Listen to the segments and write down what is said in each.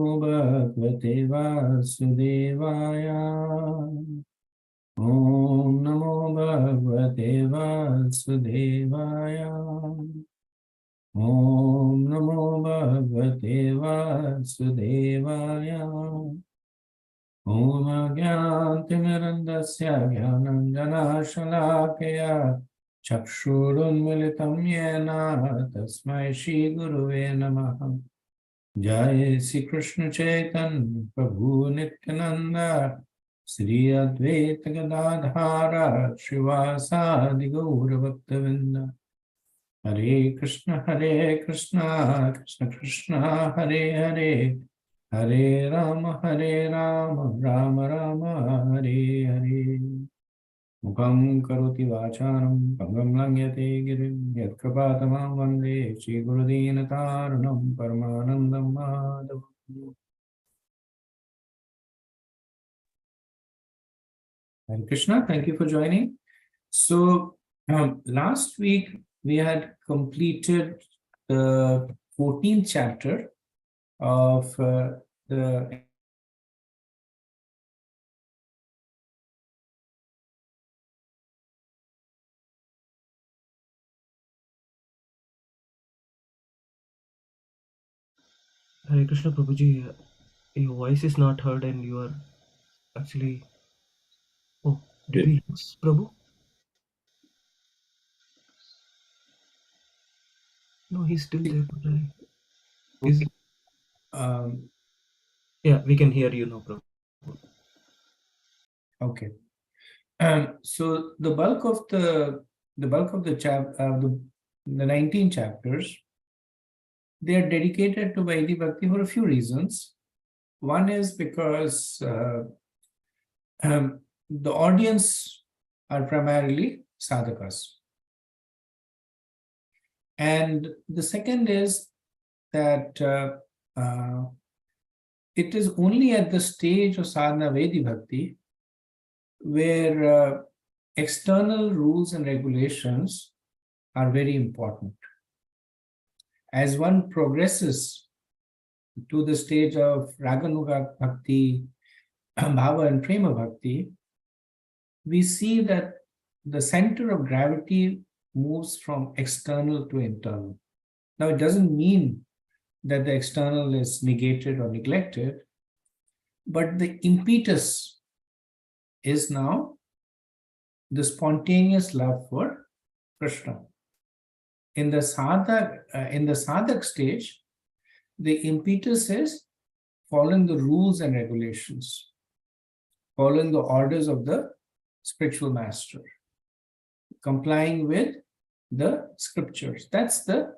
Bhagavate Vasudevaya. Om Namo Bhagavate Vasudevaya. Om Namo Bhagavate Vasudevaya. Om Agyantimirandasya Gyananjana Shalakaya Chakshurunmilitam Yena Tasmai Shri Guruve Namaha. Jai Sri Krishna Chaitanya Prabhu Nityananda Sri Advaita Gadadhara Srivasadi Gaura Bhaktavinda. Hare Krishna Krishna Krishna Hare Hare Hare Rama Rama Rama Hare Hare. Mukam karoti vacharam pangam langyate girim yatkrapatamam vande Shri Gurudina Taranam Paramanandam Madhavam. Hare Krishna, thank you for joining. So last week we had completed the 14th chapter of the Hare Krishna Prabhuji, your voice is not heard and you are actually... Oh, did we lose Prabhu? No, he's still there. But is... Yeah, we can hear you now, Prabhu. Okay. So the bulk of the the 19 chapters, they are dedicated to Vaidhi Bhakti for a few reasons. One is because the audience are primarily sadhakas. And the second is that it is only at the stage of sadhana Vaidhi Bhakti where external rules and regulations are very important. As one progresses to the stage of Raganuga Bhakti, Bhava and Prema Bhakti, we see that the center of gravity moves from external to internal. Now, it doesn't mean that the external is negated or neglected, but the impetus is now the spontaneous love for Krishna. In the sadhak stage, the impetus is following the rules and regulations, following the orders of the spiritual master, complying with the scriptures. That's the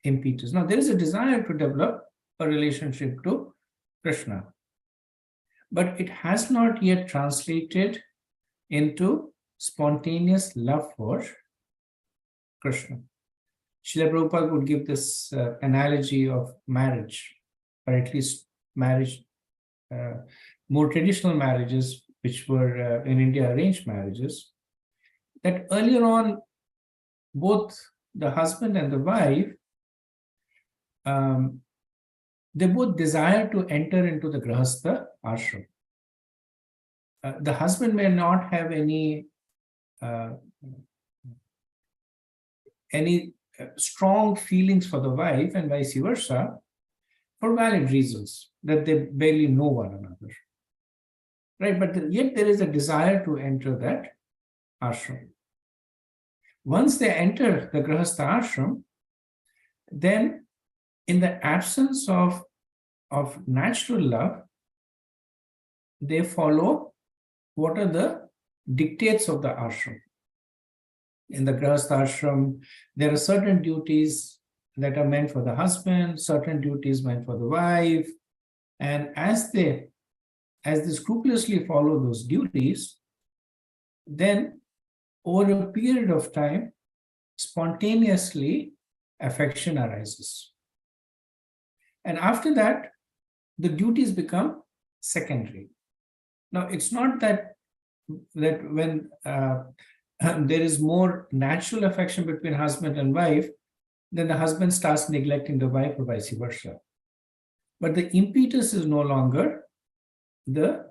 impetus. Now, there is a desire to develop a relationship to Krishna, but it has not yet translated into spontaneous love for Krishna. Srila Prabhupada would give this analogy of marriage, or at least marriage, more traditional marriages, which were in India arranged marriages, that earlier on, both the husband and the wife, they both desire to enter into the Grahastha ashram. The husband may not have any strong feelings for the wife, and vice versa, for valid reasons, that they barely know one another. Right? But yet there is a desire to enter that ashram. Once they enter the Grahastha ashram, then in the absence of natural love, they follow what are the dictates of the ashram. In the Grahastha ashram, there are certain duties that are meant for the husband, certain duties meant for the wife, and as they scrupulously follow those duties, then over a period of time, spontaneously affection arises. And after that, the duties become secondary. Now, it's not that when there is more natural affection between husband and wife, then the husband starts neglecting the wife or vice versa. But the impetus is no longer the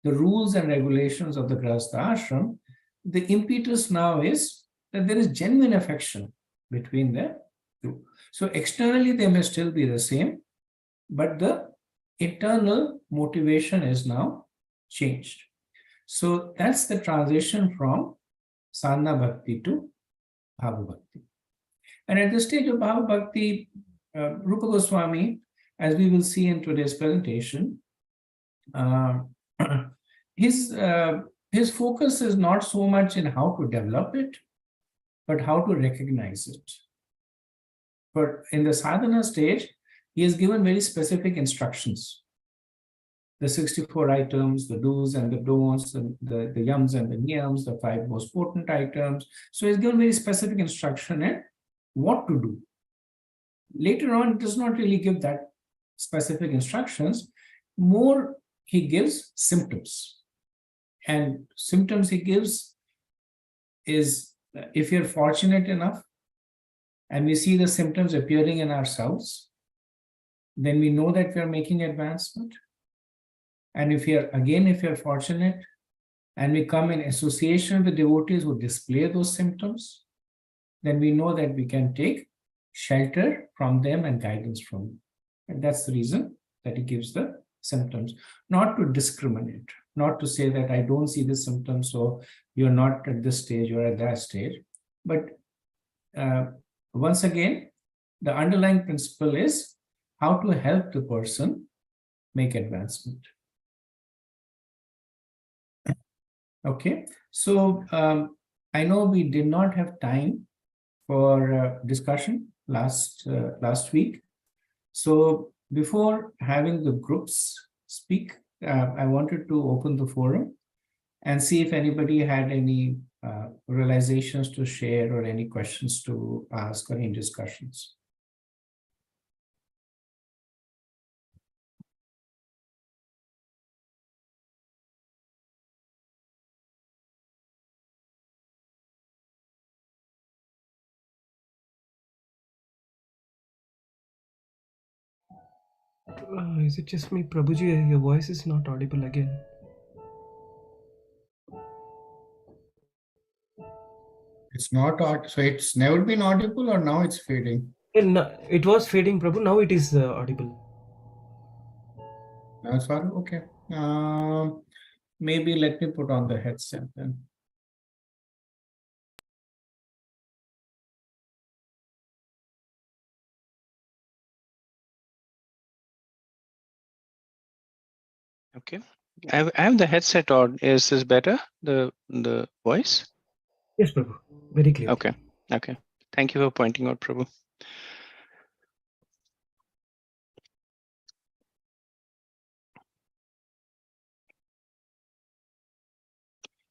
rules and regulations of the Grahastha ashram. The impetus now is that there is genuine affection between the two. So externally they may still be the same, but the internal motivation is now changed. So that's the transition from sadhana bhakti to bhava bhakti. And at the stage of bhava bhakti, Rupa Goswami, as we will see in today's presentation, his focus is not so much in how to develop it, but how to recognize it. But in the sadhana stage, he has given very specific instructions. The 64 items, the do's and the don'ts, the yams and the niyams, the 5 most potent items. So he's given very specific instruction in what to do. Later on, it does not really give that specific instructions. More, he gives symptoms. And symptoms he gives is, if you're fortunate enough and we see the symptoms appearing in ourselves, then we know that we are making advancement. And if you're fortunate and we come in association with devotees who display those symptoms, then we know that we can take shelter from them and guidance from them. And that's the reason that he gives the symptoms, not to discriminate, not to say that I don't see the symptoms, so you're not at this stage, you're at that stage. But once again, the underlying principle is how to help the person make advancement. Okay, so I know we did not have time for discussion last week. So before having the groups speak, I wanted to open the forum and see if anybody had any realizations to share or any questions to ask or any discussions. Is it just me, Prabhuji? Your voice is not audible again. It's not, so it's never been audible, or now it's fading? It was fading, Prabhu. Now it is audible. Now it's audible, okay. Maybe let me put on the headset then. Okay, I have the headset on. Is this better? The voice? Yes, Prabhu. Very clear. Okay. Okay. Thank you for pointing out, Prabhu.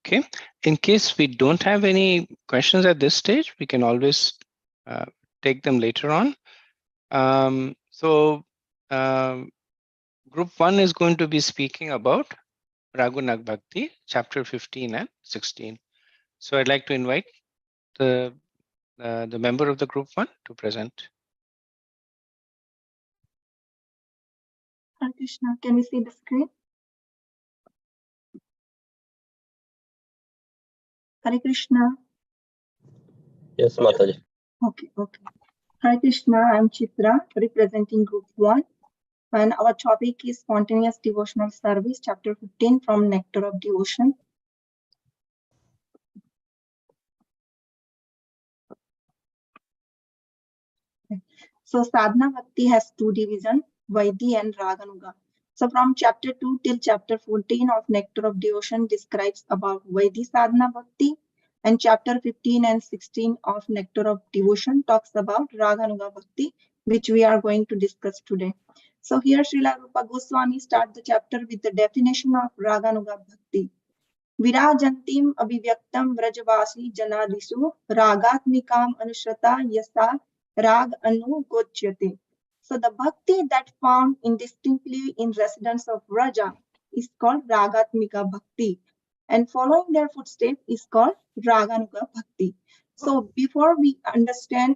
Okay. In case we don't have any questions at this stage, we can always take them later on. Group 1 is going to be speaking about Raghunag Bhakti, chapter 15 and 16. So I'd like to invite the member of the group 1 to present. Hare Krishna, can we see the screen? Hare Krishna. Yes, Mataji. Okay. Hare Krishna, I'm Chitra, representing Group 1. And our topic is Spontaneous Devotional Service, Chapter 15 from Nectar of Devotion. So Sadhana Bhakti has 2 divisions, Vaidhi and Raganuga. So from chapter 2 till chapter 14 of Nectar of Devotion describes about Vaidhi Sadhana Bhakti, and chapter 15 and 16 of Nectar of Devotion talks about Raganuga Bhakti, which we are going to discuss today. So here Srila Rupa Goswami starts the chapter with the definition of Raganuga Bhakti. Virajantim abhivyaktam vrajavasi janadisu ragatmikam anushrata yasa rag anu gochyate. So the bhakti that found indistinctly in residents of Vraja is called Ragatmika Bhakti, and following their footsteps is called Raganuga Bhakti. So before we understand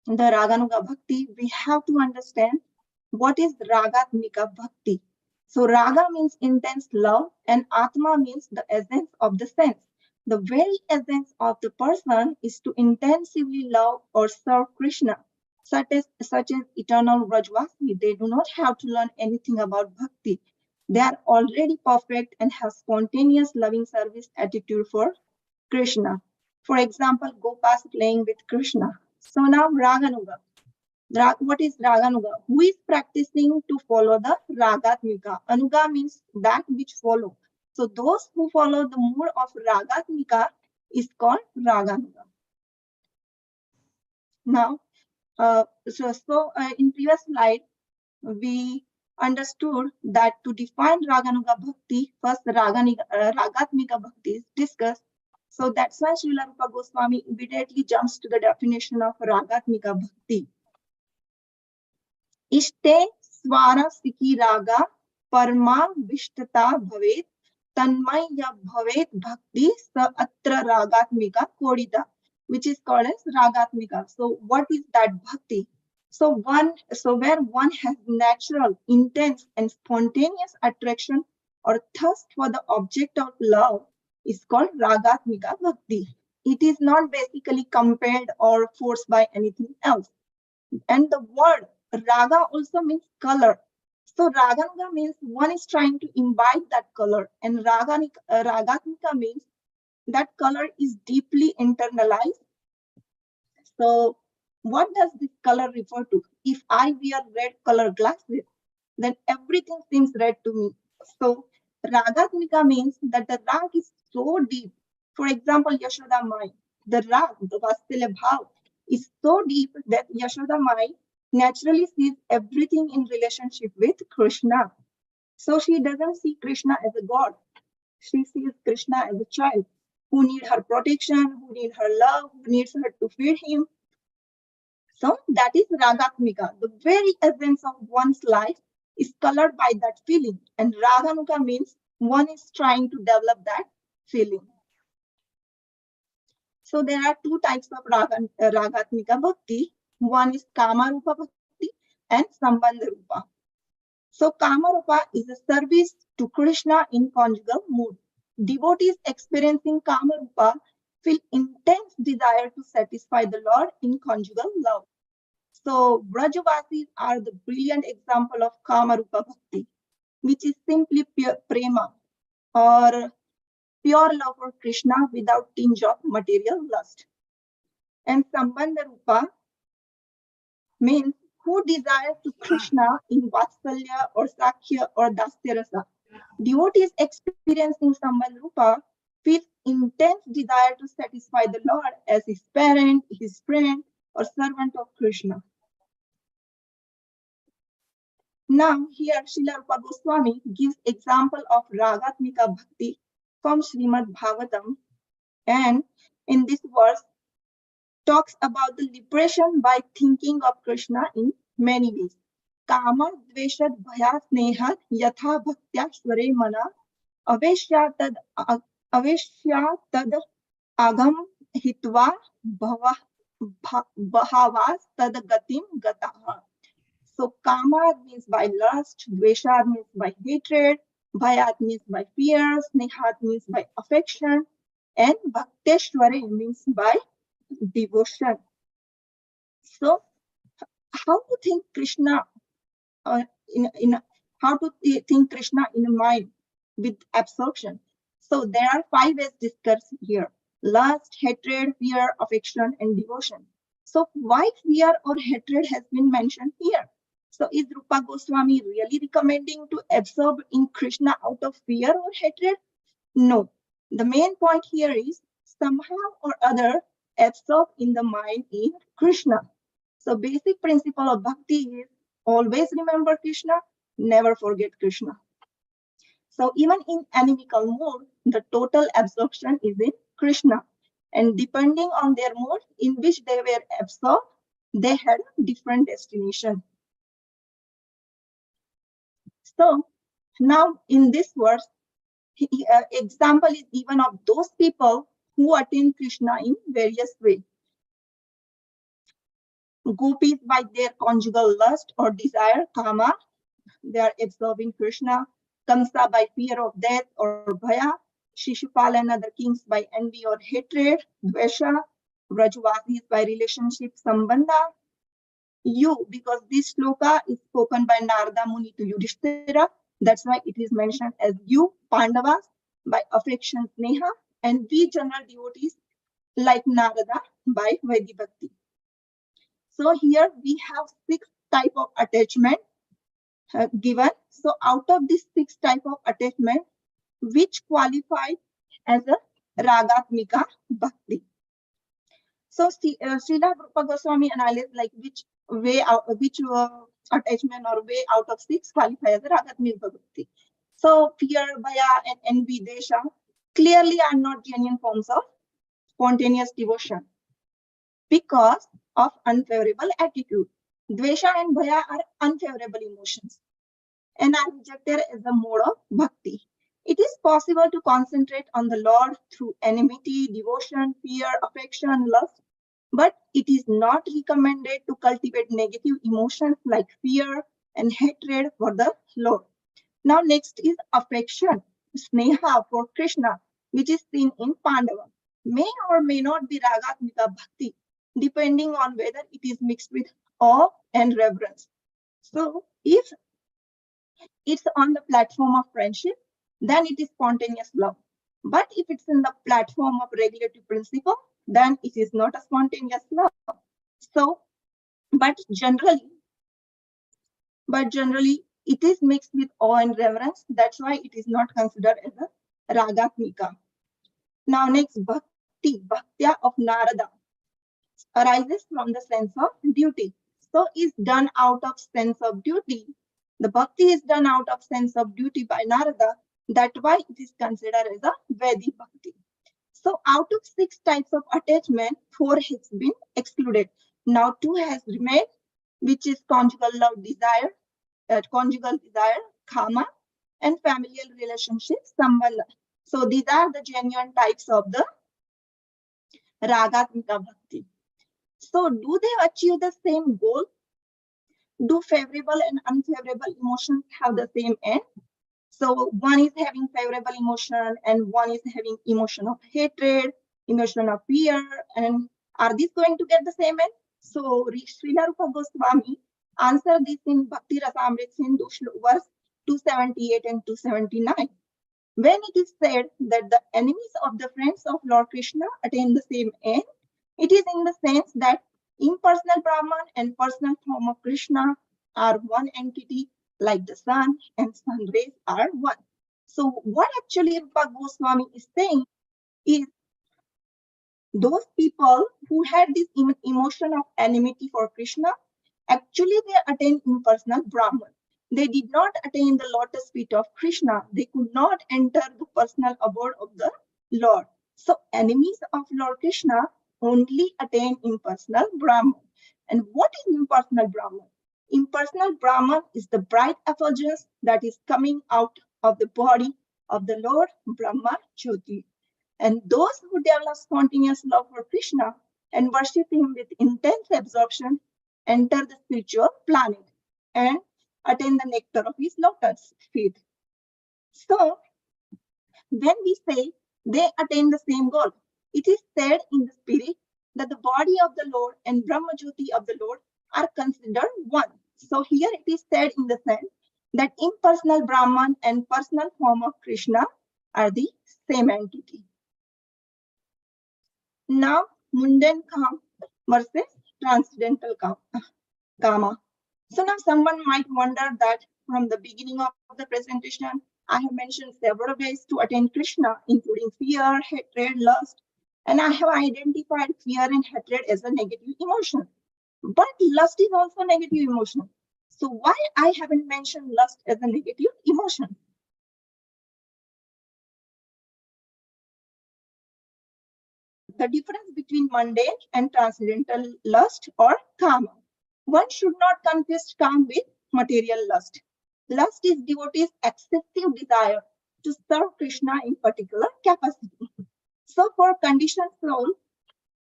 the Raganuga Bhakti, we have to understand what is Ragatmika Bhakti? So Raga means intense love and Atma means the essence of the sense. The very essence of the person is to intensively love or serve Krishna, such as eternal Vrajvasi. They do not have to learn anything about bhakti. They are already perfect and have spontaneous loving service attitude for Krishna. For example, Gopas playing with Krishna. So now Raganuga. What is Raganuga? Who is practicing to follow the Ragatmika? Anuga means that which follow. So those who follow the mood of Ragatmika is called Raganuga. Now, in previous slide, we understood that to define Raganuga Bhakti, first Ragatmika Bhakti is discussed. So that's why Srila Rupa Goswami immediately jumps to the definition of Ragatmika Bhakti. Ishte swara sikhi raga parma vishtata bhavet tanmaya bhavet bhakti sa atra ragatmika kodita, which is called as Ragatmika. So what is that bhakti? So where one has natural, intense and spontaneous attraction or thirst for the object of love is called Ragatmika Bhakti. It is not basically compelled or forced by anything else. And the word raga also means color. So raganuga means one is trying to imbibe that color, and ragatmika means that color is deeply internalized. So what does this color refer to? If I wear red color glasses, then everything seems red to me. So ragatmika means that the rag is so deep. For example, Yashoda Mai, the rag, the Vatsalya Bhav, is so deep that Yashoda Mai naturally sees everything in relationship with Krishna. So she doesn't see Krishna as a god. She sees Krishna as a child who needs her protection, who needs her love, who needs her to feed him. So that is Ragatmika. The very essence of one's life is colored by that feeling. And Raganuga means one is trying to develop that feeling. So there are two types of Ragatmika Bhakti. One is Kama Rupa Bhakti and Sambandha Rupa. So Kama Rupa is a service to Krishna in conjugal mood. Devotees experiencing Kama Rupa feel intense desire to satisfy the Lord in conjugal love. So Brajavasis are the brilliant example of Kama Rupa Bhakti, which is simply pure prema or pure love for Krishna without tinge of material lust. And Sambandha Rupa means who desires to Krishna in Vatsalya or Sakhya or Dasya Rasa. Devotees experiencing Sambandha Rupa feel intense desire to satisfy the Lord as his parent, his friend, or servant of Krishna. Now here Srila Rupa Goswami gives example of Ragatmika Bhakti from Srimad Bhagavatam, and in this verse talks about the liberation by thinking of Krishna in many ways. Kama dveshad bhaya snehat yatha bhaktya sware mana aveshya tad agam hitva bhavas tad gatim gataha. So kama means by lust, dvesha means by hatred, bhayat means by fear, snehat means by affection, and bhakteshware means by devotion. So how to think Krishna how to think Krishna in a mind with absorption? So there are 5 ways discussed here: lust, hatred, fear, affection, and devotion. So why fear or hatred has been mentioned here? So is Rupa Goswami really recommending to absorb in Krishna out of fear or hatred? No. The main point here is somehow or other absorb in the mind in Krishna. So basic principle of bhakti is always remember Krishna, never forget Krishna. So even in animical mood, the total absorption is in Krishna. And depending on their mood in which they were absorbed, they had a different destination. So now in this verse, example is given of those people who attain Krishna in various ways. Gopis, by their conjugal lust or desire, kama, they are absorbing Krishna. Kamsa, by fear of death or bhaya. Shishupal and other kings by envy or hatred, dvesha. Vrajvasis by relationship, sambandha. You, because this shloka is spoken by Narada Muni to Yudhishthira, that's why it is mentioned as you, Pandavas, by affection, sneha, and we general devotees like Narada by Vaidhi Bhakti. So here we have 6 type of attachment given. So out of these 6 type of attachment, which qualify as a Ragatmika Bhakti. So Srila Rupa Goswami analyzed like which way out, which attachment or way out of 6 qualify as a Ragatmika Bhakti. So fear, bhaya, and envy, desha clearly are not genuine forms of spontaneous devotion because of unfavorable attitude. Dvesha and bhaya are unfavorable emotions and are rejected as a mode of bhakti. It is possible to concentrate on the Lord through enmity, devotion, fear, affection, lust, but it is not recommended to cultivate negative emotions like fear and hatred for the Lord. Now next is affection, sneha for Krishna, which is seen in Pandava. May or may not be Ragatmika Bhakti, depending on whether it is mixed with awe and reverence. So if it's on the platform of friendship, then it is spontaneous love. But if it's in the platform of regulatory principle, then it is not a spontaneous love. So, but generally, it is mixed with awe and reverence. That's why it is not considered as a Ragatmika. Now next, Bhakti, Bhaktya of Narada, arises from the sense of duty. So is done out of sense of duty. The Bhakti is done out of sense of duty by Narada. That's why it is considered as a Vedic Bhakti. So out of 6 types of attachment, 4 has been excluded. Now 2 has remained, which is conjugal love, desire, kama, and familial relationships, sambandha. So these are the genuine types of the Ragatmika Bhakti. So do they achieve the same goal? Do favorable and unfavorable emotions have the same end? So one is having favorable emotion and one is having emotion of hatred, emotion of fear, and are these going to get the same end? So Srila Rupa Goswami answered this in Bhakti Rasamrit Sindhu verse 278 and 279. When it is said that the enemies of the friends of Lord Krishna attain the same end, it is in the sense that impersonal Brahman and personal form of Krishna are one entity, like the sun and sun rays are one. So what actually Rupa Goswami is saying is those people who had this emotion of enmity for Krishna, actually they attain impersonal Brahman. They did not attain the lotus feet of Krishna. They could not enter the personal abode of the Lord. So enemies of Lord Krishna only attain impersonal Brahman. And what is impersonal Brahman? Impersonal Brahman is the bright effulgence that is coming out of the body of the Lord Brahma Jyoti. And those who develop spontaneous love for Krishna and worship him with intense absorption enter the spiritual planet and attain the nectar of his lotus feet. So when we say they attain the same goal, it is said in the spirit that the body of the Lord and Brahma Jyoti of the Lord are considered one. So here it is said in the sense that impersonal Brahman and personal form of Krishna are the same entity. Now, mundane kama versus transcendental kama. So now someone might wonder that from the beginning of the presentation, I have mentioned several ways to attain Krishna, including fear, hatred, lust, and I have identified fear and hatred as a negative emotion. But lust is also a negative emotion. So why I haven't mentioned lust as a negative emotion? The difference between mundane and transcendental lust or kama. One should not confuse kama with material lust. Lust is devotee's excessive desire to serve Krishna in particular capacity. So for conditioned soul,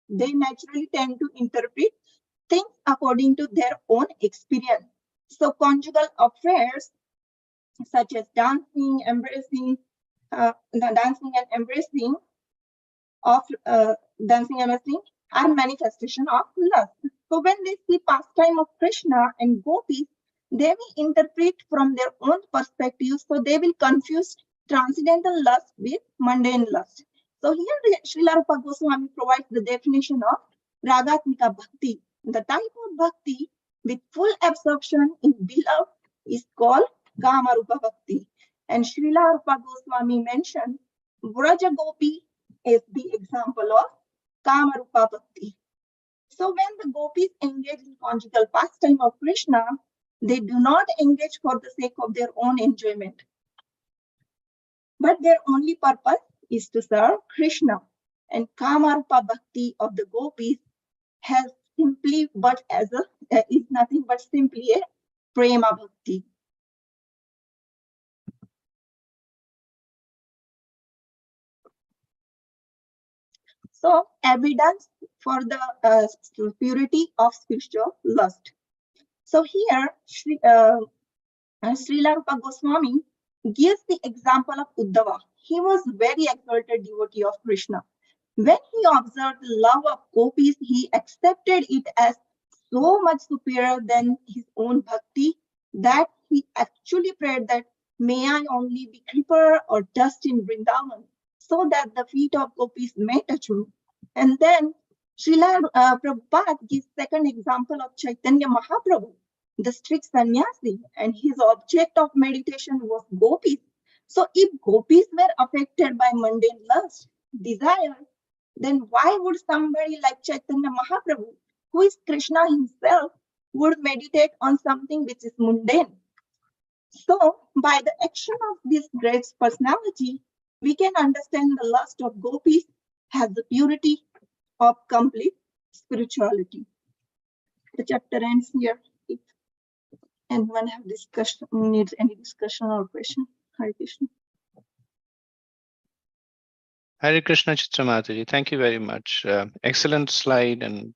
they naturally tend to interpret things according to their own experience. So conjugal affairs such as dancing, embracing, dancing and embracing of dancing and embracing are manifestation of lust. So when they see pastime of Krishna and gopis, they will interpret from their own perspective. So they will confuse transcendental lust with mundane lust. So here Srila Rupa Goswami provides the definition of Ragatmika Bhakti. The type of bhakti with full absorption in beloved is called Kamarupa Bhakti. And Srila Rupa Goswami mentioned Vraja Gopi is the example of Kamarupa Bhakti. So when the gopis engage in conjugal pastime of Krishna, they do not engage for the sake of their own enjoyment, but their only purpose is to serve Krishna. And Kamarupa Bhakti of the gopis has simply but as a is nothing but simply a prema bhakti. So evidence for the purity of spiritual lust. So here Srila Rupa Goswami gives the example of Uddhava. He was very exalted devotee of Krishna. When he observed the love of gopis, he accepted it as so much superior than his own bhakti that he actually prayed that may I only be creeper or dust in Vrindavan so that the feet of gopis may touch me. And then Srila Prabhupada gives second example of Chaitanya Mahaprabhu, the strict sannyasi, and his object of meditation was gopis. So if gopis were affected by mundane lust, desire, then why would somebody like Chaitanya Mahaprabhu, who is Krishna himself, would meditate on something which is mundane? So by the action of this great personality, we can understand the lust of gopis has the purity of complete spirituality. The chapter ends here. If anyone have discussion, needs any discussion or question, Hare Krishna. Hare Krishna Chitramataji, thank you very much. Excellent slide and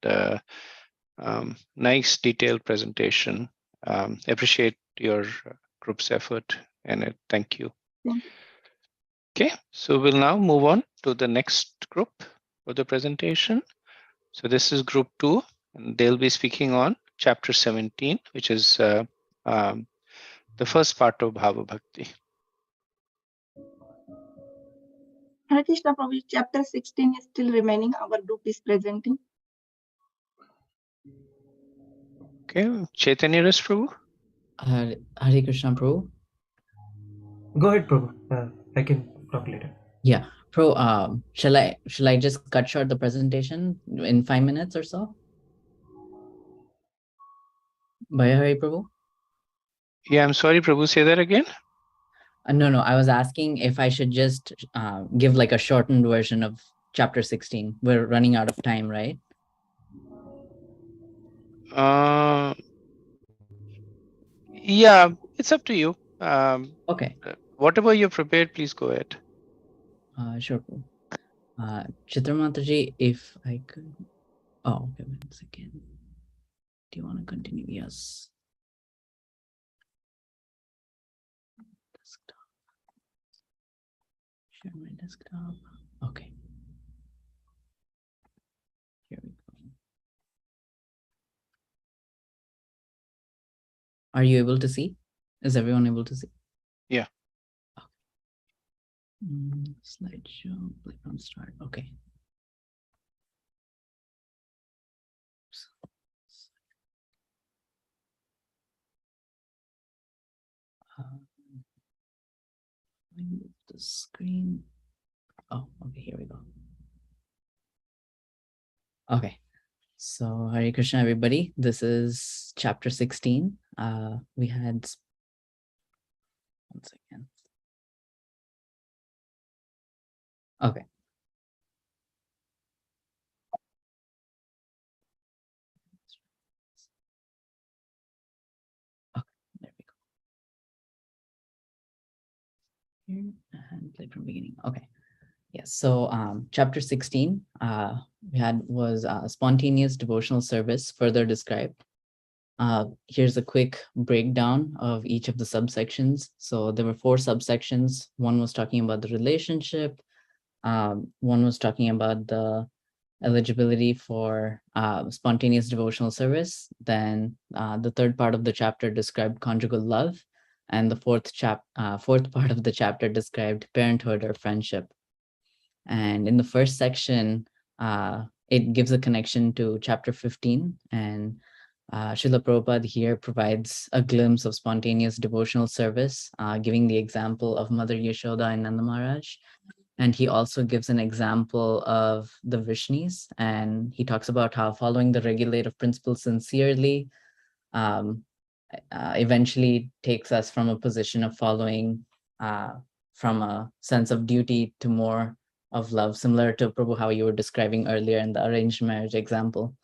nice detailed presentation. Appreciate your group's effort in it. Thank you. Thank you. Okay, so we'll now move on to the next group for the presentation. So this is group 2, and they'll be speaking on chapter 17, which is the first part of Bhava Bhakti. Hare Krishna Prabhu, chapter 16 is still remaining. Our group is presenting. Okay, Chaitanya Ras Prabhu. Hare Krishna, Prabhu. Go ahead, Prabhu. I can talk later. Yeah, Prabhu. Shall I just cut short the presentation in 5 minutes or so? Bhayahari, Prabhu. Yeah, I'm sorry, Prabhu. Say that again. No. I was asking if I should just give like a shortened version of chapter 16. We're running out of time, right? Yeah, it's up to you. Okay. Whatever you're prepared, please go ahead. Sure. Chitramataji, if I could. Oh, okay. Wait a second. Do you want to continue? Yes. Desktop. Share my desktop. Okay. Here we go. Are you able to see? Is everyone able to see? Yeah. Okay. Slideshow, play from start. Okay. Let me move the screen. Oh, okay, here we go. Okay, so Hare Krishna, everybody. This is chapter 16. We had, one second. Okay. Okay, there we go. Here and play from beginning. Okay. Yes, so chapter 16 we had was spontaneous devotional service further described. Here's a quick breakdown of each of the subsections. So there were 4 subsections. One was talking about the relationship. One was talking about the eligibility for spontaneous devotional service. Then the third part of the chapter described conjugal love. And the fourth part of the chapter described parenthood or friendship. And in the first section, it gives a connection to chapter 15. And Srila Prabhupada here provides a glimpse of spontaneous devotional service, giving the example of Mother Yashoda and Nanda Maharaj. And he also gives an example of the Vrishnis. And he talks about how following the regulative principle sincerely eventually takes us from a position of following from a sense of duty to more of love, similar to Prabhu, how you were describing earlier in the arranged marriage example.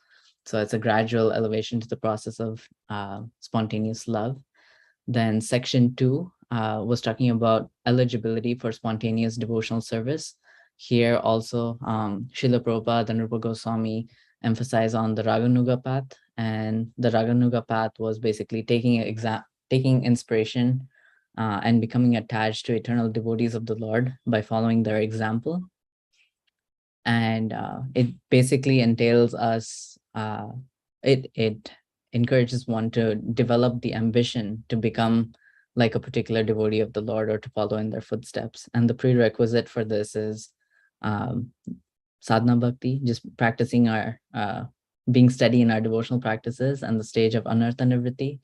So it's a gradual elevation to the process of spontaneous love. Then section 2 was talking about eligibility for spontaneous devotional service. Here also, Srila Prabhupada and Rupa Goswami emphasize on the Raganuga path, and the Raganuga path was basically taking inspiration and becoming attached to eternal devotees of the Lord by following their example. And it basically entails us, it encourages one to develop the ambition to become like a particular devotee of the Lord or to follow in their footsteps. And the prerequisite for this is sadhana bhakti, just practicing our, being steady in our devotional practices, and the stage of anartha nivritti.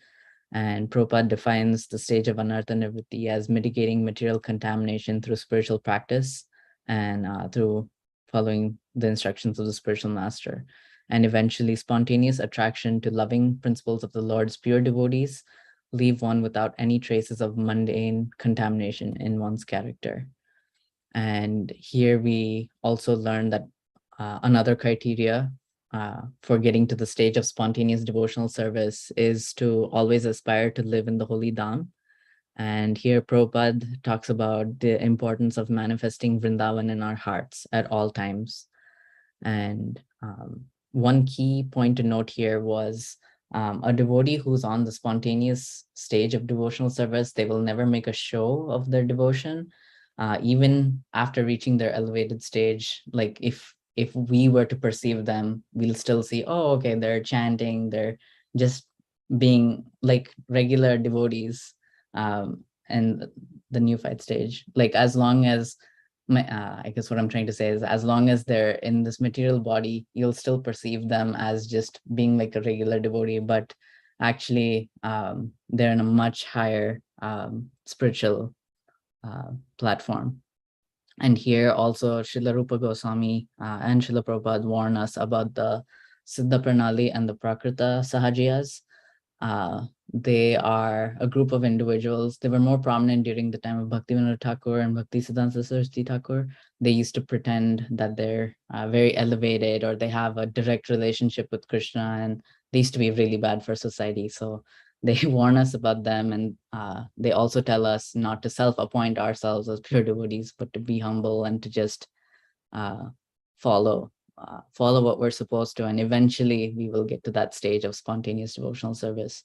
And Prabhupada defines the stage of anartha nivritti as mitigating material contamination through spiritual practice and through following the instructions of the spiritual master. And eventually spontaneous attraction to loving principles of the Lord's pure devotees leave one without any traces of mundane contamination in one's character. And here we also learn that another criteria for getting to the stage of spontaneous devotional service is to always aspire to live in the holy dham. And here Prabhupada talks about the importance of manifesting Vrindavan in our hearts at all times. And one key point to note here was a devotee who's on the spontaneous stage of devotional service, they will never make a show of their devotion. Even after reaching their elevated stage, like if we were to perceive them, we'll still see, oh, okay, they're chanting, they're just being like regular devotees. And the neophyte stage, like as long as I guess what I'm trying to say is, as long as they're in this material body, you'll still perceive them as just being like a regular devotee, but actually they're in a much higher spiritual platform. And here also Srila Rupa Goswami and Srila Prabhupada warn us about the Siddha Pranali and the Prakrita Sahajiyas. They are a group of individuals. They were more prominent during the time of Bhaktivinoda Thakur and Bhaktisiddhanta Saraswati Thakur. They used to pretend that they're very elevated or they have a direct relationship with Krishna, and they used to be really bad for society. So they warn us about them, and they also tell us not to self-appoint ourselves as pure devotees, but to be humble and to just follow what we're supposed to, and eventually we will get to that stage of spontaneous devotional service.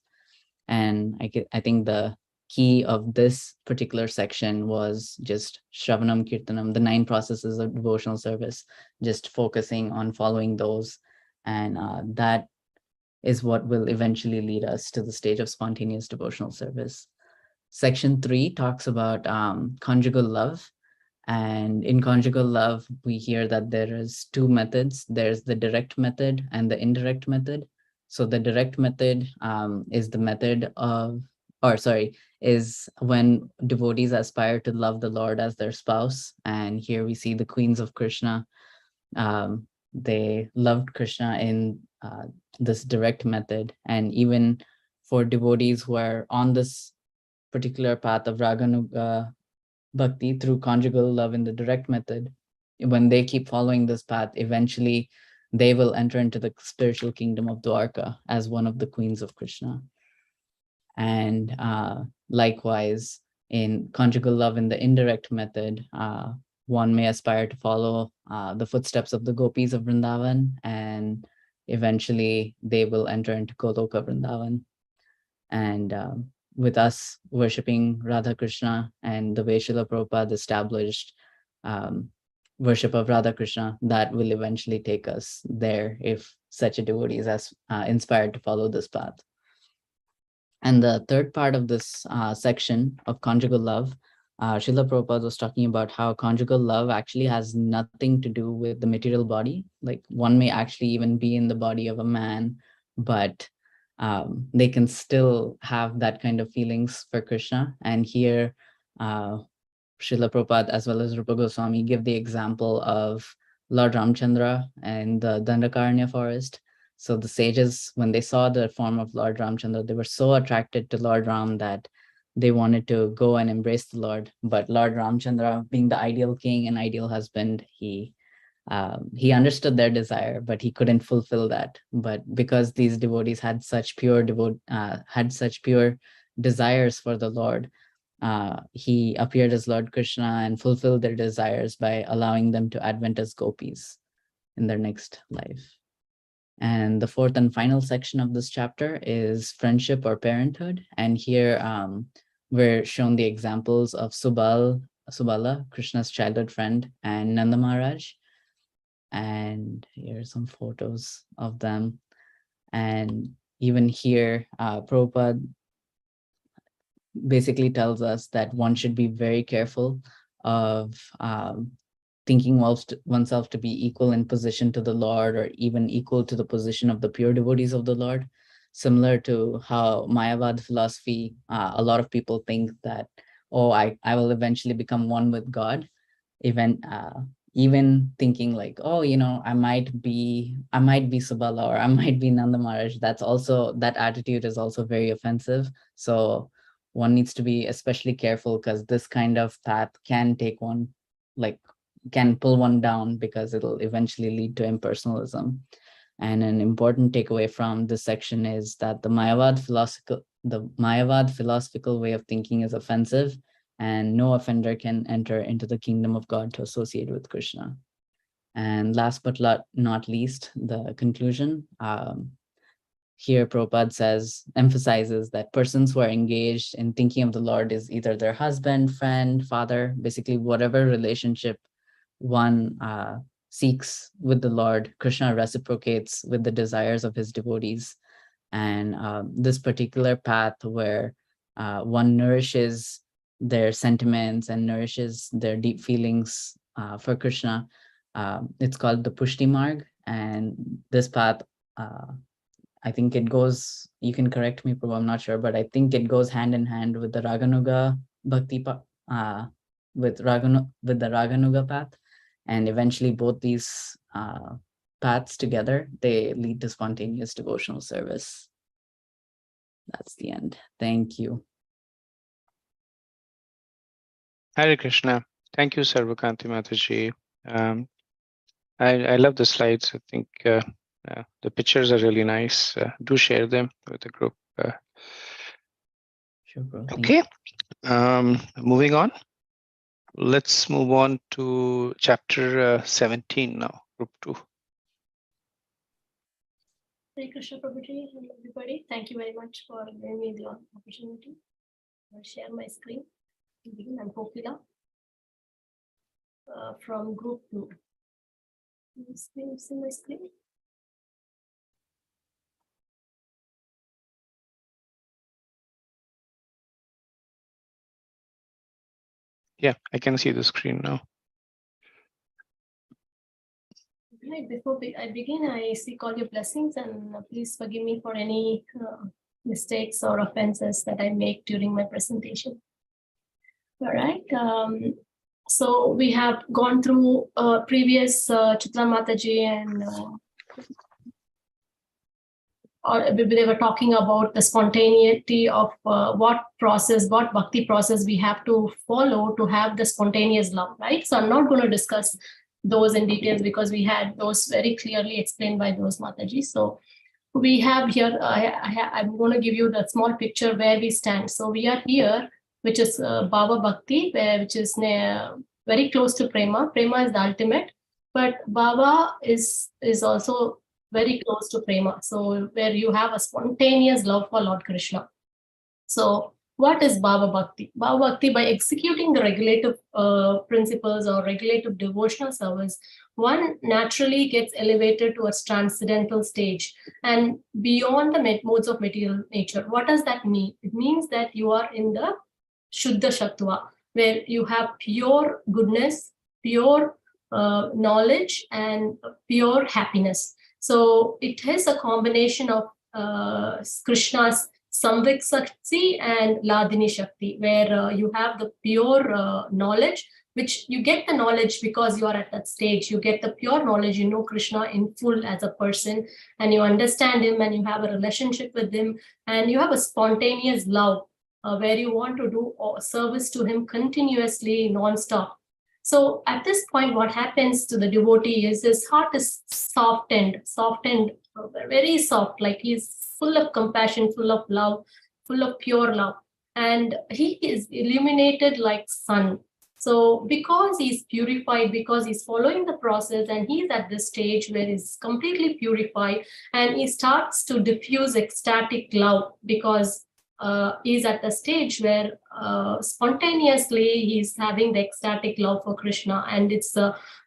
And I think the key of this particular section was just Shravanam Kirtanam, the 9 processes of devotional service, just focusing on following those. And that is what will eventually lead us to the stage of spontaneous devotional service. Section 3 talks about conjugal love. And in conjugal love, we hear that there is 2 methods. There's the direct method and the indirect method. So the direct method is the method of, is when devotees aspire to love the Lord as their spouse. And here we see the queens of Krishna. They loved Krishna in this direct method. And even for devotees who are on this particular path of Raganuga Bhakti through conjugal love in the direct method, when they keep following this path, eventually they will enter into the spiritual kingdom of Dwarka as one of the queens of Krishna. And likewise, in conjugal love in the indirect method, one may aspire to follow the footsteps of the gopis of Vrindavan, and eventually they will enter into Goloka Vrindavan. And with us worshipping Radha Krishna and the way Srila Prabhupada established worship of Radha Krishna, that will eventually take us there if such a devotee is as inspired to follow this path. And the third part of this section of conjugal love, Srila Prabhupada was talking about how conjugal love actually has nothing to do with the material body. Like one may actually even be in the body of a man, but they can still have that kind of feelings for Krishna. And here, Srila Prabhupada as well as Rupa Goswami give the example of Lord Ramchandra and the Dandakaranya forest. So the sages, when they saw the form of Lord Ramchandra, they were so attracted to Lord Ram that they wanted to go and embrace the Lord. But Lord Ramchandra, being the ideal king and ideal husband, he understood their desire, but he couldn't fulfill that. But because these devotees had such pure desires for the Lord, he appeared as Lord Krishna and fulfilled their desires by allowing them to advent as gopis in their next life. And the fourth and final section of this chapter is friendship or parenthood. And here we're shown the examples of Subala, Krishna's childhood friend, and Nanda Maharaj. And here are some photos of them. And even here, Prabhupada basically tells us that one should be very careful of thinking oneself to be equal in position to the Lord, or even equal to the position of the pure devotees of the Lord. Similar to how Mayavad philosophy, a lot of people think that, oh, I will eventually become one with God. Even thinking like, oh, I might be Subala, or I might be Nanda Maharaj. That attitude is also very offensive. So one needs to be especially careful, because this kind of path can pull one down, because it'll eventually lead to impersonalism. And an important takeaway from this section is that the Mayavad philosophical way of thinking is offensive, and no offender can enter into the kingdom of God to associate with Krishna. And last but not least, the conclusion. Here Prabhupada emphasizes that persons who are engaged in thinking of the Lord is either their husband, friend, father, basically whatever relationship one seeks with the Lord, Krishna reciprocates with the desires of his devotees. And this particular path where one nourishes their sentiments and nourishes their deep feelings for Krishna, it's called the Pushti Marg. And this path, I think it goes, you can correct me, Prabhu, I'm not sure, but I think it goes hand in hand with the Raganuga Bhakti, with the Raganuga path. And eventually both these paths together, they lead to spontaneous devotional service. That's the end. Thank you. Hare Krishna. Thank you, Sarvakanti Mataji. I love the slides. I think the pictures are really nice. Do share them with the group. Sure, bro. Okay. Moving on. Let's move on to chapter 17 now, group 2. Hare Krishna Prabhuji, hello everybody. Thank you very much for giving me the opportunity. I'll share my screen. I'm Kokila from group 2. Can you see my screen? Yeah, I can see the screen now. Right, before I begin, I seek all your blessings, and please forgive me for any mistakes or offenses that I make during my presentation. All right. So we have gone through previous Chitra Mataji, and they were talking about the spontaneity of what bhakti process we have to follow to have the spontaneous love, right? So I'm not going to discuss those in details, because we had those very clearly explained by those Mataji. So we have here, I'm going to give you the small picture where we stand. So we are here, which is Baba Bhakti, which is very close to prema. Prema is the ultimate, but bhava is also very close to prema. So where you have a spontaneous love for Lord Krishna. So what is Bhava Bhakti? Bhava Bhakti, by executing the regulative principles or regulative devotional service, one naturally gets elevated to a transcendental stage and beyond the modes of material nature. What does that mean? It means that you are in the Shuddha Shattva, where you have pure goodness, pure knowledge, and pure happiness. So it is a combination of Krishna's Samvik Shakti and Ladini Shakti, where you have the pure knowledge, which you get the knowledge because you are at that stage. You get the pure knowledge, you know Krishna in full as a person, and you understand him, and you have a relationship with him, and you have a spontaneous love where you want to do service to him continuously, non-stop. So at this point, what happens to the devotee is his heart is softened, very soft, like he's full of compassion, full of love, full of pure love. And he is illuminated like sun. So because he's purified, because he's following the process, and he's at this stage where he's completely purified, and he starts to diffuse ecstatic love because he's at the stage where spontaneously he's having the ecstatic love for Krishna, and it's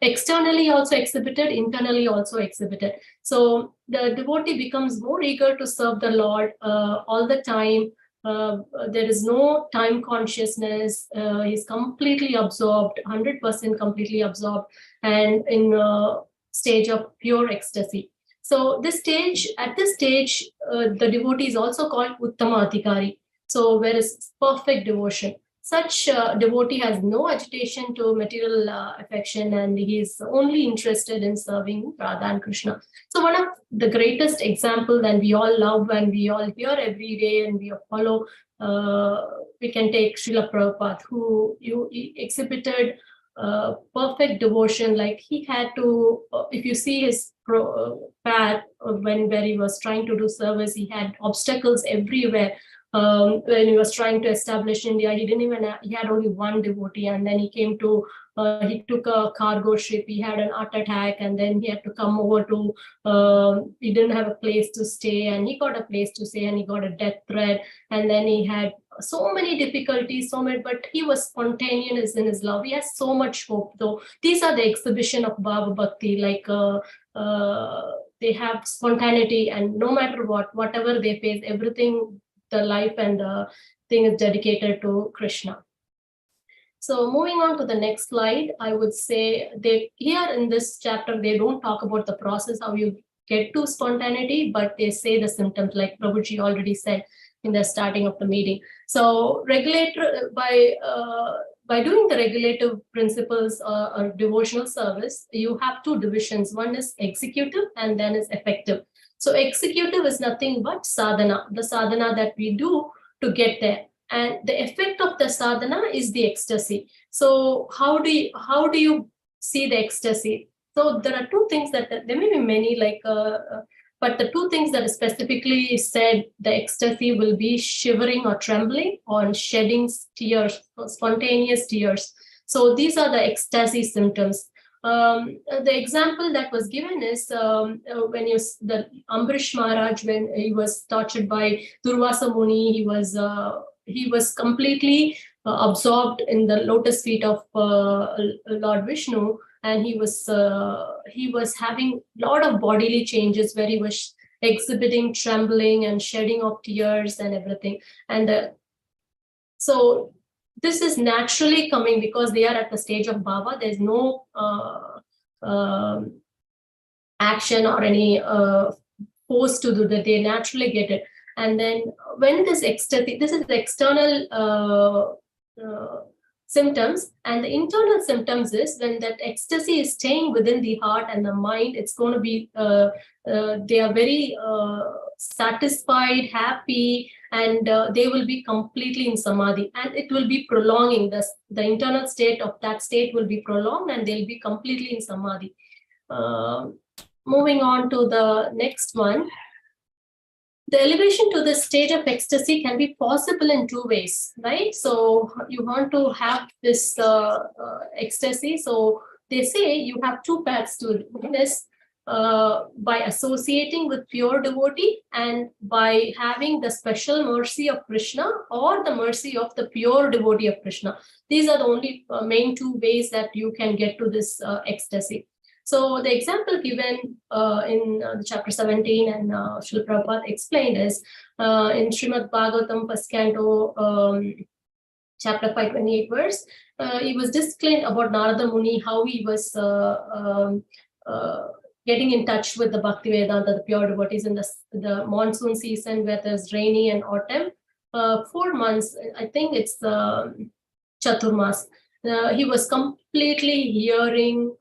externally also exhibited, internally also exhibited. So the devotee becomes more eager to serve the Lord all the time. There is no time consciousness. He's completely absorbed, 100% completely absorbed, and in a stage of pure ecstasy. So at this stage, the devotee is also called Uttama Adhikari. So where is perfect devotion. Such devotee has no agitation to material affection, and he is only interested in serving Radha and Krishna. So one of the greatest example that we all love and we all hear every day and we follow, we can take Srila Prabhupada, who he exhibited perfect devotion. Like he had to, if you see his path where he was trying to do service, he had obstacles everywhere. When he was trying to establish India, he had only one devotee, and then he came to, he took a cargo ship, he had an heart attack, and then he had to come over to, he didn't have a place to stay, and he got a place to stay, and he got a death threat, and then he had so many difficulties, but he was spontaneous in his love. He has so much hope, though. These are the exhibition of Bhava Bhakti, like they have spontaneity, and no matter whatever they face, everything, the life and the thing is dedicated to Krishna. So moving on to the next slide, I would say here in this chapter, they don't talk about the process, how you get to spontaneity, but they say the symptoms, like Prabhuji already said in the starting of the meeting. So by doing the regulative principles or devotional service, you have two divisions. One is executive and then is effective. So executive is nothing but sadhana, the sadhana that we do to get there. And the effect of the sadhana is the ecstasy. So how do you see the ecstasy? So there are two things that there may be many, but the two things that are specifically said, the ecstasy will be shivering or trembling or shedding tears, spontaneous tears. So these are the ecstasy symptoms. The example that was given is when the Ambrish Maharaj, when he was tortured by Durvasa Muni, he was completely absorbed in the lotus feet of Lord Vishnu, and he was having a lot of bodily changes where he was exhibiting trembling and shedding of tears and everything. And so this is naturally coming because they are at the stage of bhava. There's no action or any force to do that. They naturally get it. And then when this ecstasy, this is the external symptoms, and the internal symptoms is when that ecstasy is staying within the heart and the mind, it's going to be, they are very satisfied, happy, and they will be completely in samadhi, and it will be prolonging. The internal state of that state will be prolonged, and they'll be completely in samadhi. Moving on to the next one. The elevation to the stage of ecstasy can be possible in two ways, right? So you want to have this ecstasy. So they say you have two paths to this, by associating with pure devotee and by having the special mercy of Krishna or the mercy of the pure devotee of Krishna. These are the only main two ways that you can get to this ecstasy. So the example given in chapter 17 and Srila Prabhupada explained is in Srimad Bhagavatam, first canto, chapter 528 verse, he was disclaimed about Narada Muni, how he was getting in touch with the Bhakti Vedanta, the pure devotees in the monsoon season where there's rainy and autumn. 4 months, I think it's Chaturmas. He was completely hearing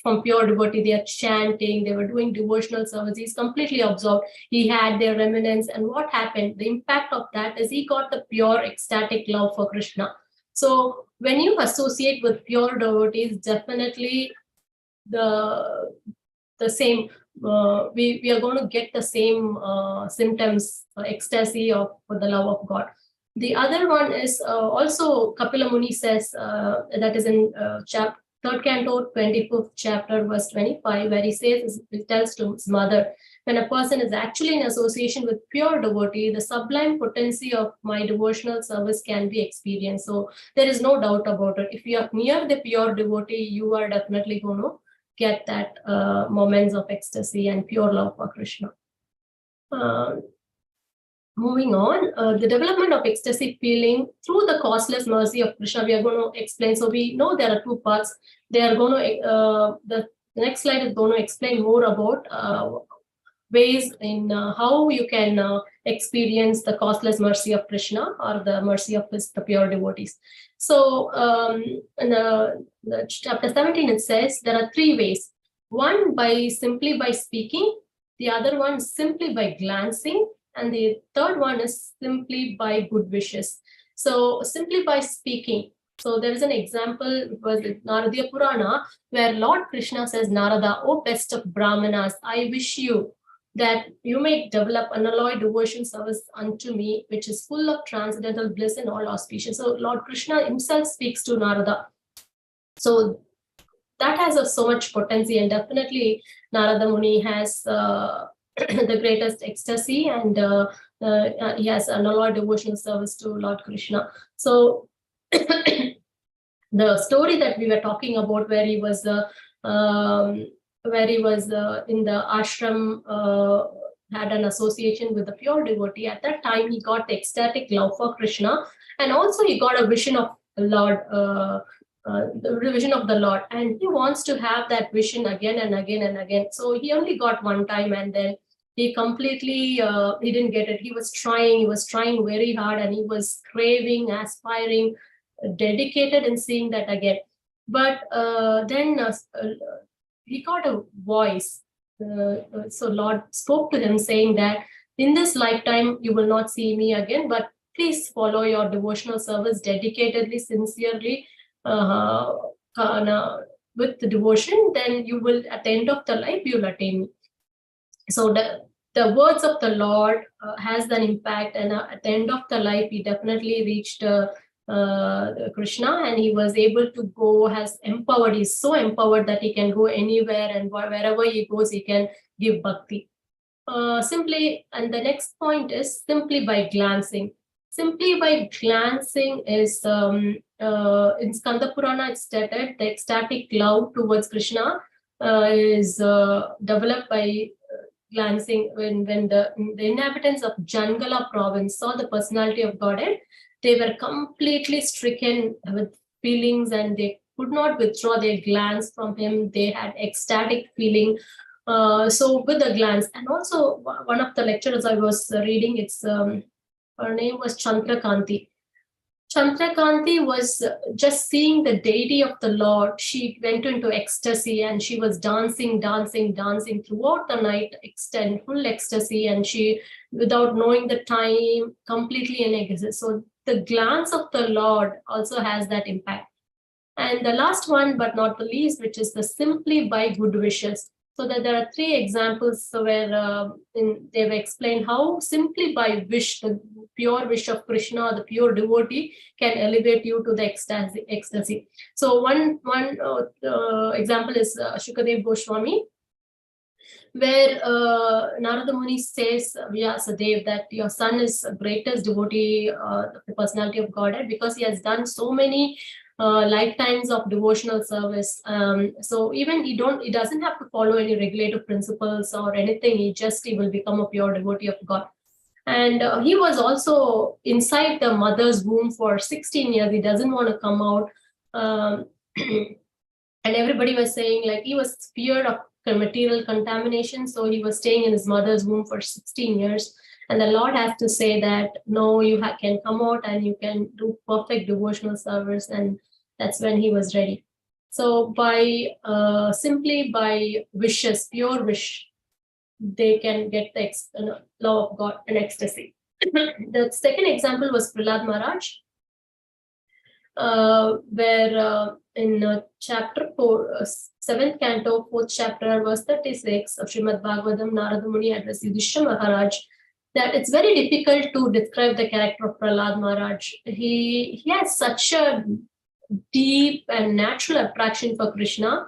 from pure devotee. They are chanting, they were doing devotional service. He's completely absorbed. He had their remnants, and what happened? The impact of that is he got the pure ecstatic love for Krishna. So when you associate with pure devotees, definitely the same. We are going to get the same symptoms, ecstasy for the love of God. The other one is also Kapila Muni says, that is in third canto, 25th chapter, verse 25, where he tells to his mother, when a person is actually in association with pure devotee, the sublime potency of my devotional service can be experienced. So there is no doubt about it. If you are near the pure devotee, you are definitely going to get that moments of ecstasy and pure love for Krishna. Moving on, the development of ecstasy feeling through the causeless mercy of Krishna, we are going to explain. So we know there are two parts. They are going to, the next slide is going to explain more about ways in how you can experience the causeless mercy of Krishna or the mercy of the pure devotees. So in the chapter 17, it says there are 3 ways. One, simply by speaking. The other one, simply by glancing. And the third one is simply by good wishes. So simply by speaking. So there is an example was Narada Purana where Lord Krishna says, Narada, O best of Brahmanas, I wish you that you may develop unalloyed devotion service unto me, which is full of transcendental bliss and all auspicious. So Lord Krishna himself speaks to Narada. So that has so much potency, and definitely Narada Muni has the greatest ecstasy, and he has an unalloyed devotional service to Lord Krishna. So the story that we were talking about, where he was in the ashram, had an association with the pure devotee. At that time, he got the ecstatic love for Krishna, and also he got a vision of the Lord, the vision of the Lord, and he wants to have that vision again and again and again. So he only got one time, and then he completely he didn't get it. He was trying very hard, and he was craving, aspiring, dedicated in seeing that again. But then he got a voice. So Lord spoke to him saying that in this lifetime you will not see me again, but please follow your devotional service dedicatedly, sincerely, with the devotion. Then you will, at the end of the life, you will attain me. So the words of the Lord has an impact, and at the end of the life, he definitely reached Krishna, and he was able to go, has empowered. He's so empowered that he can go anywhere, and wherever he goes, he can give bhakti. Simply, and the next point is simply by glancing. Simply by glancing is in Skanda Purana, it's stated the ecstatic love towards Krishna is developed by glancing. When the inhabitants of Jangala province saw the personality of Godhead, they were completely stricken with feelings, and they could not withdraw their glance from him. They had ecstatic feeling. So with the glance, and also one of the lecturers I was reading, it's her name was Chandrakanti. Chandrakanti was just seeing the deity of the Lord. She went into ecstasy, and she was dancing throughout the night, full ecstasy, and she, without knowing the time, completely in ecstasy. So the glance of the Lord also has that impact. And the last one, but not the least, which is the simply by good wishes. So that there are three examples where they've explained how simply by wish, the pure wish of Krishna, the pure devotee, can elevate you to the ecstasy. So one example is Shukadev Goswami, where Narada Muni says, Vyasadev, that your son is the greatest devotee, the personality of Godhead, because he has done so many lifetimes of devotional service. So even he doesn't have to follow any regulative principles or anything. He will become a pure devotee of God. And he was also inside the mother's womb for 16 years. He doesn't want to come out. And everybody was saying, like, he was feared of material contamination, so he was staying in his mother's womb for 16 years. And the Lord has to say that, no, you can come out and you can do perfect devotional service. And that's when he was ready. So simply by wishes, pure wish, they can get the law of God and ecstasy. The second example was Prahlad Maharaj, where in chapter 4, 7th canto, 4th chapter, verse 36 of Srimad Bhagavatam, Narada Muni addressed Yudhishthira Maharaj, that it's very difficult to describe the character of Prahlad Maharaj. He has such a deep and natural attraction for Krishna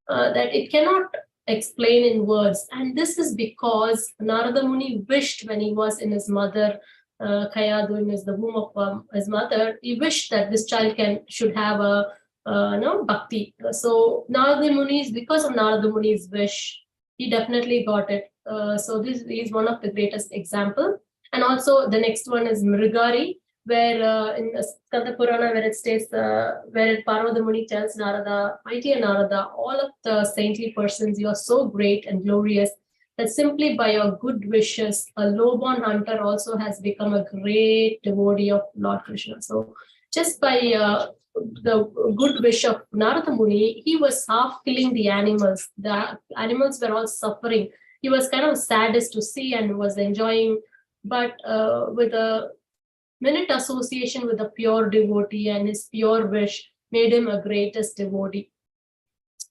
that it cannot explain in words. And this is because Narada Muni wished, when he was in his mother Kayadu, in the womb of his mother, he wished that this child should have a bhakti. So Narada Muni's, because of Narada Muni's wish, he definitely got it. So this is one of the greatest example. And also the next one is Mrigari, where in Skanda Purana, where it states, where Parvada Muni tells Narada, mighty Narada, all of the saintly persons, you are so great and glorious that simply by your good wishes, a low-born hunter also has become a great devotee of Lord Krishna. So just by the good wish of Narada Muni, he was half killing the animals. The animals were all suffering. He was kind of saddest to see and was enjoying, but with a minute association with a pure devotee and his pure wish made him a greatest devotee.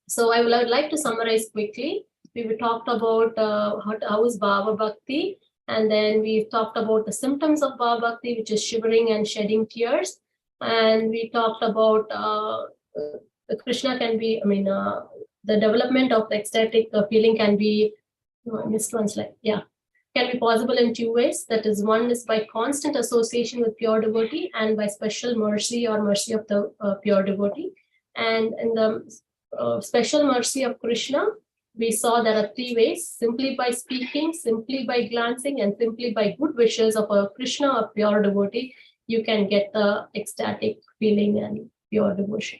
So I would like to summarize quickly. We talked about how is Bhava Bhakti, and then we talked about the symptoms of Bhava Bhakti, which is shivering and shedding tears. And we talked about Krishna can be, the development of the ecstatic feeling can be, I missed one slide, yeah, can be possible in two ways. That is, one is by constant association with pure devotee and by special mercy or mercy of the pure devotee. And in the special mercy of Krishna, we saw there are three ways: simply by speaking, simply by glancing, and simply by good wishes of a Krishna, a pure devotee, you can get the ecstatic feeling and pure devotion.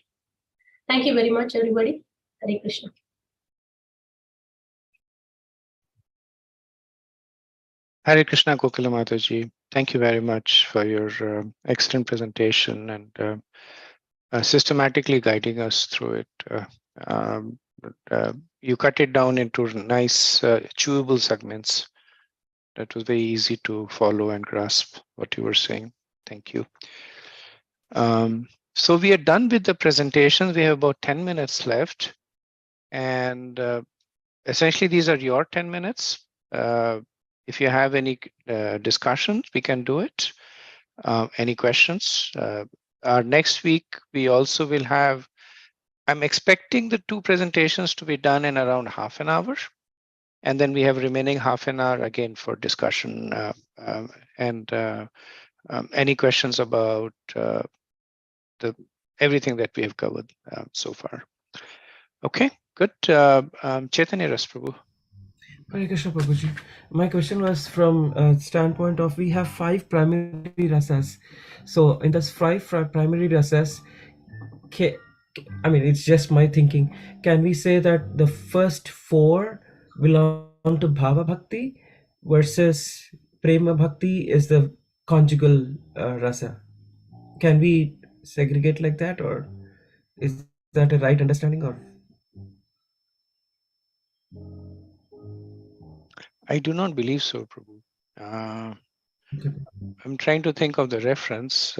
Thank you very much, everybody. Hare Krishna. Hare Krishna, Kokila Mataji. Thank you very much for your excellent presentation and systematically guiding us through it. You cut it down into nice, chewable segments. That was very easy to follow and grasp what you were saying. Thank you. So we are done with the presentations. We have about 10 minutes left. And essentially, these are your 10 minutes. If you have any discussions, we can do it. Any questions? Our next week, we also will have, I'm expecting the two presentations to be done in around half an hour. And then we have remaining half an hour again for discussion and any questions about everything that we have covered so far. Okay, good. Chaitanya Ras Prabhu. Hare Krishna Prabhuji. My question was from a standpoint of, we have 5 primary rasas. So in this 5 primary rasas, it's just my thinking. Can we say that the first 4 belong to Bhava Bhakti versus Prema Bhakti is the conjugal rasa? Can we segregate like that, or is that a right understanding? Or I do not believe so, Prabhu. I'm trying to think of the reference.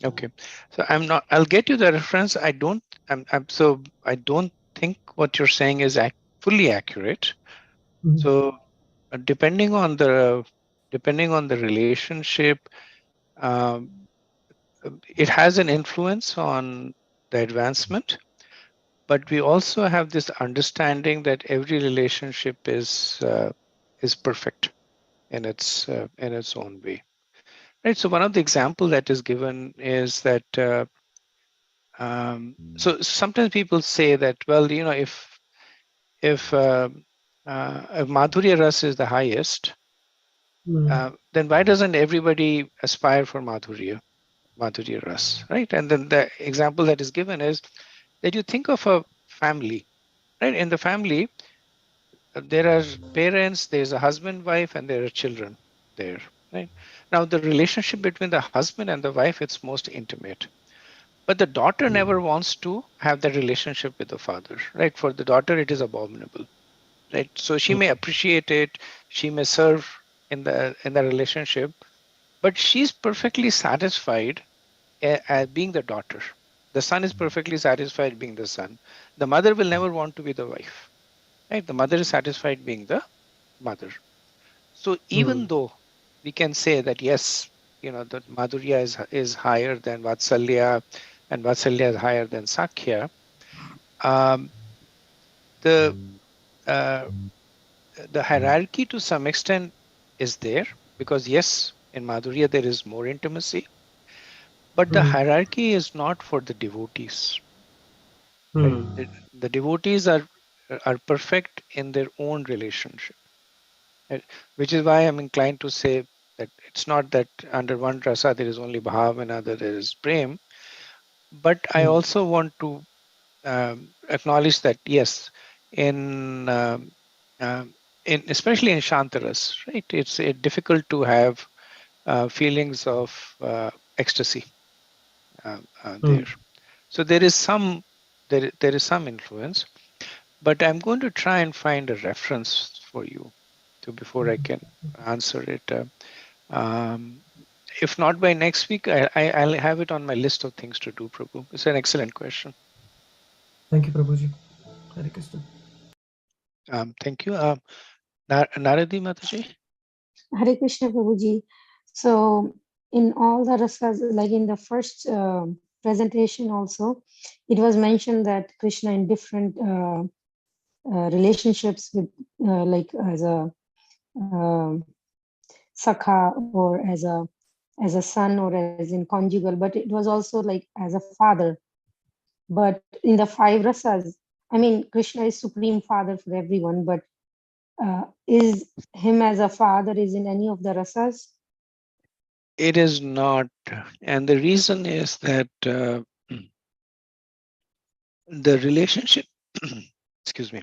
Okay, so I'll get you the reference. I don't think what you're saying is fully accurate. Mhm. So depending on the relationship, um, it has an influence on the advancement. But we also have this understanding that every relationship is perfect in its own way, right? So one of the example that is given is that so sometimes people say that, well, if Madhurya Ras is the highest, then why doesn't everybody aspire for Madhurya Ras, right? And then the example that is given is that you think of a family, right? In the family, there are parents, there's a husband, wife, and there are children there, right? Now, the relationship between the husband and the wife, it's most intimate. But the daughter never wants to have that relationship with the father, right? For the daughter, it is abominable, right? So she may appreciate it, she may serve in the relationship, but she's perfectly satisfied as being the daughter. The son is perfectly satisfied being the son. The mother will never want to be the wife, right? The mother is satisfied being the mother. So even though we can say that yes, that Madhurya is higher than Vatsalya, and Vatsalya is higher than Sakhya, um, the uh, the hierarchy to some extent is there, because yes, in Madhurya there is more intimacy, but the hierarchy is not for the devotees. Right? The devotees are perfect in their own relationship, right? Which is why I'm inclined to say that it's not that under one rasa there is only bhav and other there is prem, but I also want to acknowledge that yes, in in especially in Shantaras, right? It's difficult to have feelings of ecstasy there. So there is some there is some influence, but I'm going to try and find a reference for you before I can answer it. Um, if not by next week, I'll have it on my list of things to do, Prabhu. It's an excellent question. Thank you, Prabhuji. Hare Krishna. Thank you. Naradi Mataji? Hare Krishna Prabhuji. So in all the rasas, like in the first presentation also, it was mentioned that Krishna in different relationships with like as a um sakha or as a son or as in conjugal, but it was also like as a father. But in the five rasas, I mean, Krishna is supreme father for everyone, but is him as a father is in any of the rasas? It is not. And the reason is that the relationship, excuse me,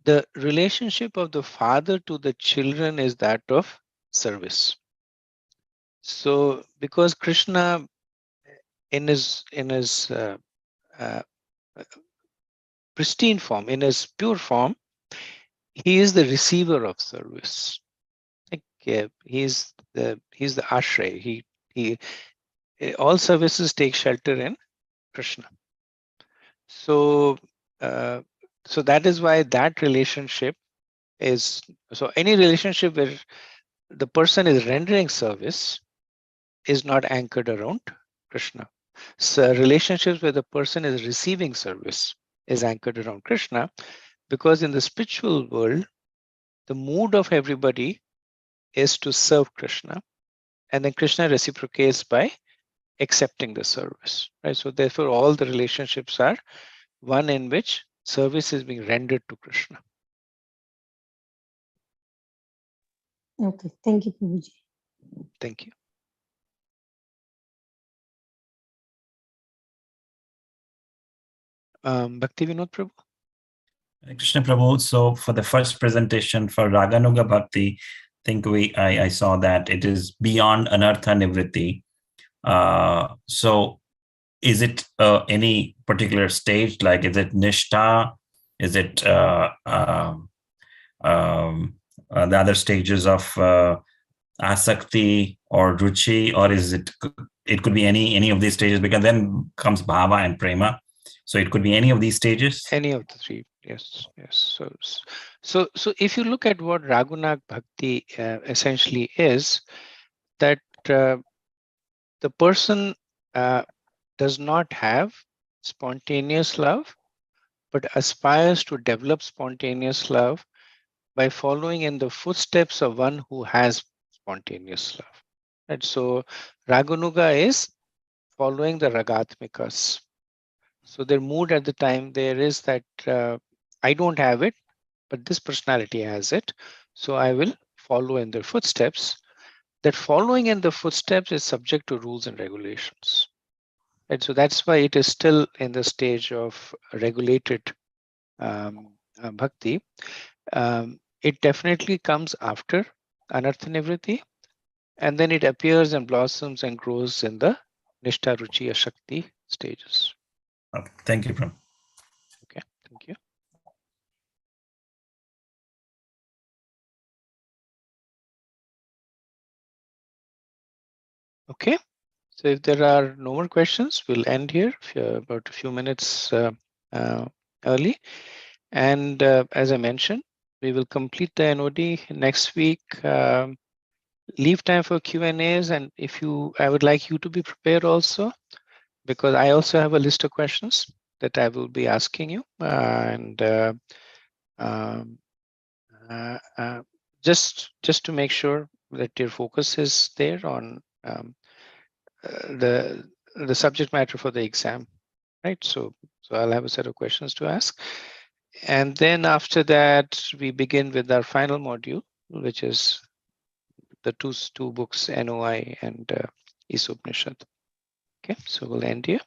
the relationship of the father to the children is that of service. So because Krishna in his uh, pristine form, in his pure form, he is the receiver of service. Like he's the ashray. He all services take shelter in Krishna. So so that is why that relationship is, so any relationship where the person is rendering service is not anchored around Krishna. So relationships where the person is receiving service is anchored around Krishna, because in the spiritual world, the mood of everybody is to serve Krishna, and then Krishna reciprocates by accepting the service, right? So therefore, all the relationships are one in which service is being rendered to Krishna. Okay, thank you, Prabhuji. Thank you. Bhakti Vinod Prabhu. Krishna Prabhu. So for the first presentation for Raganuga Bhakti, I think I saw that it is beyond anartha nivritti. So is it any particular stage? Like, is it nishtha? Is it the other stages of asakti or ruchi, or is it it could be any of these stages, because then comes bhava and prema. So it could be any of these stages. Any of the three, yes, yes. So if you look at what Raghunag Bhakti essentially is, that the person does not have spontaneous love, but aspires to develop spontaneous love by following in the footsteps of one who has spontaneous love. Right? So Raganuga is following the Ragatmikas. So their mood at the time there is that I don't have it, but this personality has it. So I will follow in their footsteps. That following in the footsteps is subject to rules and regulations. Right? So that's why it is still in the stage of regulated bhakti. It definitely comes after Anartha Nivritti, and then it appears and blossoms and grows in the Nishtha Ruchi Ashakti stages. Okay. Thank you, Prabhu. Okay, thank you. Okay, so if there are no more questions, we'll end here about a few minutes early. And as I mentioned, we will complete the NOD next week. Leave time for Q&As, and if you, I would like you to be prepared also, because I also have a list of questions that I will be asking you, just to make sure that your focus is there on the subject matter for the exam, right? So I'll have a set of questions to ask, and then after that we begin with our final module, which is the two books, NOI and Isupnishad. Okay, so we'll end here.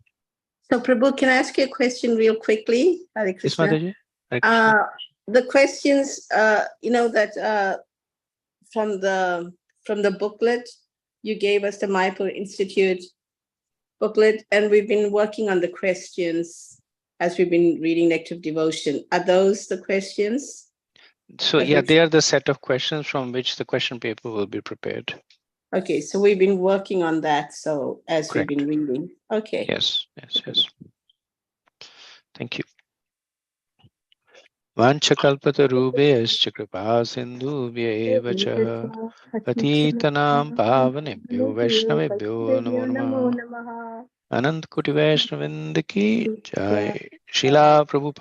So Prabhu, can I ask you a question real quickly? Hare Krishna. Yes, Mataji. Hare Krishna. The questions, that from the booklet, you gave us the Mayapur Institute booklet, and we've been working on the questions as we've been reading Nectar of Devotion. Are those the questions? So yeah, they are the set of questions from which the question paper will be prepared. Okay, so we've been working on that. So as Correct. we've been reading. Okay. Yes. Thank you. Vanchakalpatarubhyascha kripa sindhubhya cha patitanam pavanebhyo vaishnavebhyo namo namah. Anant Kuti Vaishnavinda ki jai. Srila Prabhupada